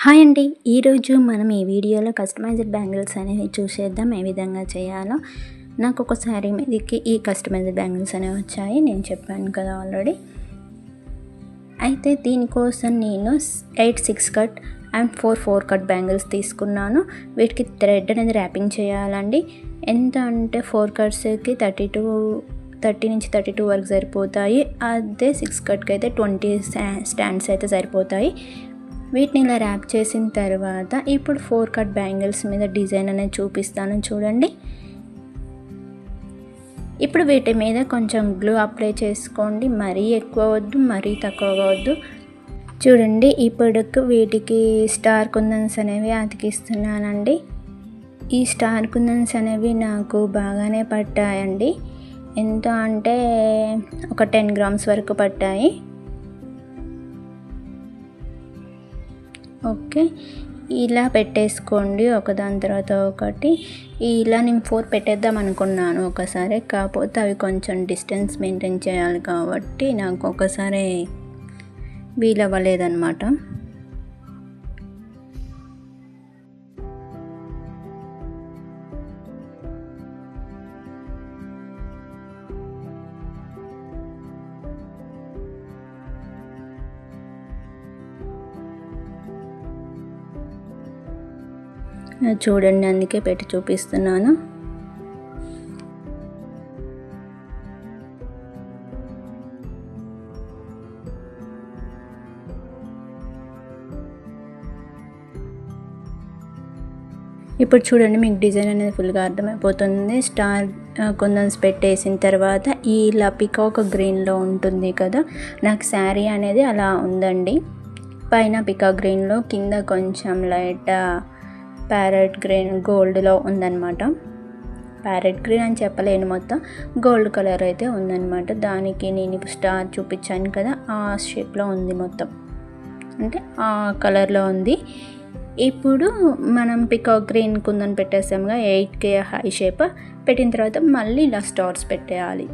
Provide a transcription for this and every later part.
Hi అండి. ఈరోజు మనం ఈ వీడియోలో కస్టమైజ్డ్ బ్యాంగిల్స్ అనేవి చూసేద్దాం ఏ విధంగా చేయాలో. నాకు ఒక శారీ మీదకి ఈ కస్టమైజ్డ్ బ్యాంగిల్స్ అనేవి వచ్చాయి, నేను చెప్పాను కదా ఆల్రెడీ. అయితే దీనికోసం నేను 8 6 కట్ అండ్ 4 కట్ బ్యాంగిల్స్ తీసుకున్నాను. వీటికి థ్రెడ్ అనేది ర్యాపింగ్ చేయాలండి. ఎంత అంటే 4 కట్స్కి 30 నుంచి 32 వరకు సరిపోతాయి. అదే 6 కట్కి అయితే 20 స్టాండ్స్ అయితే సరిపోతాయి. వీటిని ఇలా ర్యాప్ చేసిన తర్వాత ఇప్పుడు 4 కట్ బ్యాంగిల్స్ మీద డిజైన్ అనేది చూపిస్తాను చూడండి. ఇప్పుడు వీటి మీద కొంచెం గ్లూ అప్లై చేసుకోండి. మరీ ఎక్కువ వద్దు, మరీ తక్కువ వద్దు. చూడండి, ఇప్పుడు వీటికి స్టార్ కుందన్స్ అనేవి అతికిస్తున్నానండి. ఈ స్టార్ కుందన్స్ అనేవి నాకు బాగానే పట్టాయండి. ఎంత అంటే ఒక 10 గ్రామ్స్ వరకు పట్టాయి. ఓకే, ఇలా పెట్టేసుకోండి ఒకదాని తర్వాత ఒకటి. ఇలా నేను 4 పెట్టేద్దాం అనుకున్నాను ఒకసారి, కాకపోతే అవి కొంచెం డిస్టెన్స్ మెయింటైన్ చేయాలి కాబట్టి నాకు ఒకసారి వీలవ్వలేదన్నమాట. చూడండి, అందుకే పెట్టి చూపిస్తున్నాను. ఇప్పుడు చూడండి, మీకు డిజైన్ అనేది ఫుల్గా అర్థమైపోతుంది. స్టార్ కుందన్స్ పెట్టేసిన తర్వాత ఇలా పికాక్ గ్రీన్లో ఉంటుంది కదా, నాకు శారీ అనేది అలా ఉందండి. పైన పికాక్ గ్రీన్లో, కింద కొంచెం లైట్ ప్యారెట్ గ్రీన్ గోల్డ్లో ఉందన్నమాట. ప్యారెట్ గ్రీన్ అని చెప్పలేను, మొత్తం గోల్డ్ కలర్ అయితే ఉందన్నమాట. దానికి నేను స్టార్ చూపించాను కదా, ఆ షేప్లో ఉంది మొత్తం, అంటే ఆ కలర్లో ఉంది. ఇప్పుడు మనం పికాక్ గ్రీన్ కుందన్ పెట్టేసాముగా, 8K హై షేప్ పెట్టిన తర్వాత మళ్ళీ ఇలా స్టార్స్ పెట్టేయాలి.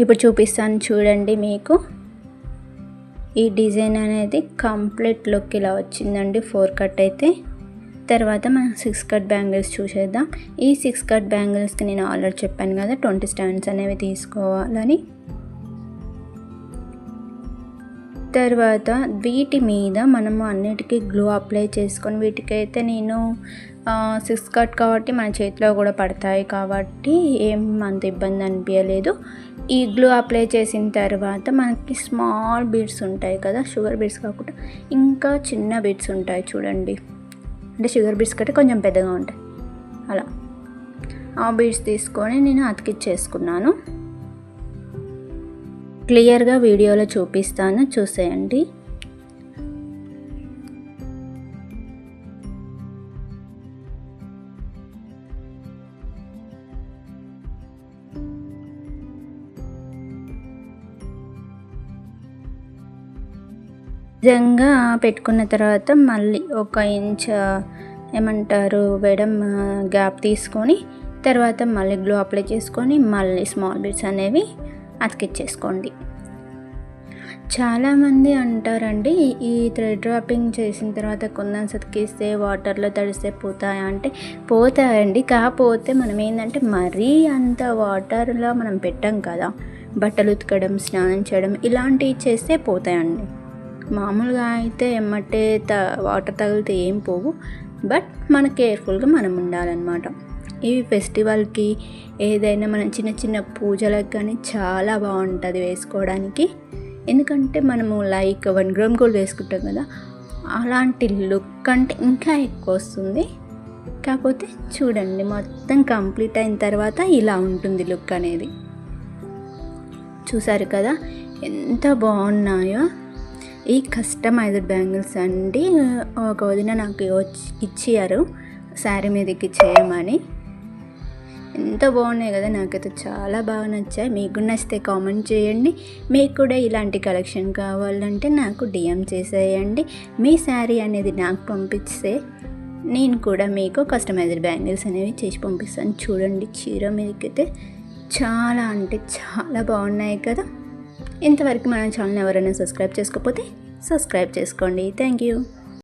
ఇప్పుడు చూపిస్తాను చూడండి. మీకు ఈ డిజైన్ అనేది కంప్లీట్ లుక్ ఇలా వచ్చిందండి, 4 కట్ అయితే. తర్వాత మనం 6 కట్ బ్యాంగిల్స్ చూసేద్దాం. ఈ 6 కట్ బ్యాంగిల్స్కి నేను ఆల్రెడీ చెప్పాను కదా 20 స్టాండ్స్ అనేవి తీసుకోవాలని. తర్వాత వీటి మీద మనము అన్నిటికీ గ్లూ అప్లై చేసుకొని, వీటికైతే నేను 6 కట్ కాబట్టి మన చేతిలో కూడా పడతాయి కాబట్టి ఏం అంత ఇబ్బంది అనిపించలేదు. ఈ గ్లూ అప్లై చేసిన తర్వాత మనకి స్మాల్ బీడ్స్ ఉంటాయి కదా, షుగర్ బీడ్స్ కాకుండా ఇంకా చిన్న బీడ్స్ ఉంటాయి చూడండి, అంటే షుగర్ బీడ్స్ కంటే కొంచెం పెద్దగా ఉంటాయి. అలా ఆ బీడ్స్ తీసుకొని నేను అతికిచ్చేసుకున్నాను. క్లియర్గా వీడియోలో చూపిస్తాను, చూసేయండి. నిజంగా పెట్టుకున్న తర్వాత మళ్ళీ 1 ఇంచ్ ఏమంటారు వెడమ్ గ్యాప్ తీసుకొని తర్వాత మళ్ళీ గ్లూ అప్లై చేసుకొని మళ్ళీ స్మాల్ బీడ్స్ అనేవి అతికిచ్చేసుకోండి. చాలామంది అంటారండి, ఈ థ్రెడ్ డ్రాపింగ్ చేసిన తర్వాత కుందన్స్ అతికిస్తే వాటర్లో తడిస్తే పోతాయా అంటే, పోతాయండి. కాకపోతే మనం ఏంటంటే మరీ అంత వాటర్లో మనం పెట్టాం కదా, బట్టలు ఉతకడం, స్నానం చేయడం ఇలాంటివి చేస్తే పోతాయండి. మామూలుగా అయితే ఎమ్మటే వాటర్ తగిలితే ఏం పోవు, బట్ మన కేర్ఫుల్గా మనం ఉండాలన్నమాట. ఇవి ఫెస్టివల్కి ఏదైనా మనం చిన్న చిన్న పూజలకు కానీ చాలా బాగుంటుంది వేసుకోవడానికి. ఎందుకంటే మనము లైక్ 1 గ్రామ్ గోల్డ్ వేసుకుంటాం కదా, అలాంటి లుక్ అంటే ఇంకా ఎక్కువ వస్తుంది. కాకపోతే చూడండి మొత్తం కంప్లీట్ అయిన తర్వాత ఇలా ఉంటుంది లుక్ అనేది. చూసారు కదా ఎంత బాగున్నాయో. ఈ కస్టమైజ్డ్ బ్యాంగిల్స్ అండి ఒక వదిన నాకు ఇచ్చారు శారీ మీదకి చేయమని. ఎంత బాగున్నాయి కదా, నాకైతే చాలా బాగా నచ్చాయి. మీకు నచ్చితే కామెంట్ చేయండి. మీకు కూడా ఇలాంటి కలెక్షన్ కావాలంటే నాకు DM చేసేయండి. మీ శారీ అనేది నాకు పంపిస్తే నేను కూడా మీకు కస్టమైజ్డ్ బ్యాంగిల్స్ అనేవి చేసి పంపిస్తాను. చూడండి చీర మీదకైతే చాలా అంటే చాలా బాగున్నాయి కదా. ఇంతవరకు మన ఛానల్ ఎవరైనా సబ్స్క్రైబ్ చేసుకోకపోతే సబ్స్క్రైబ్ చేసుకోండి. Thank you.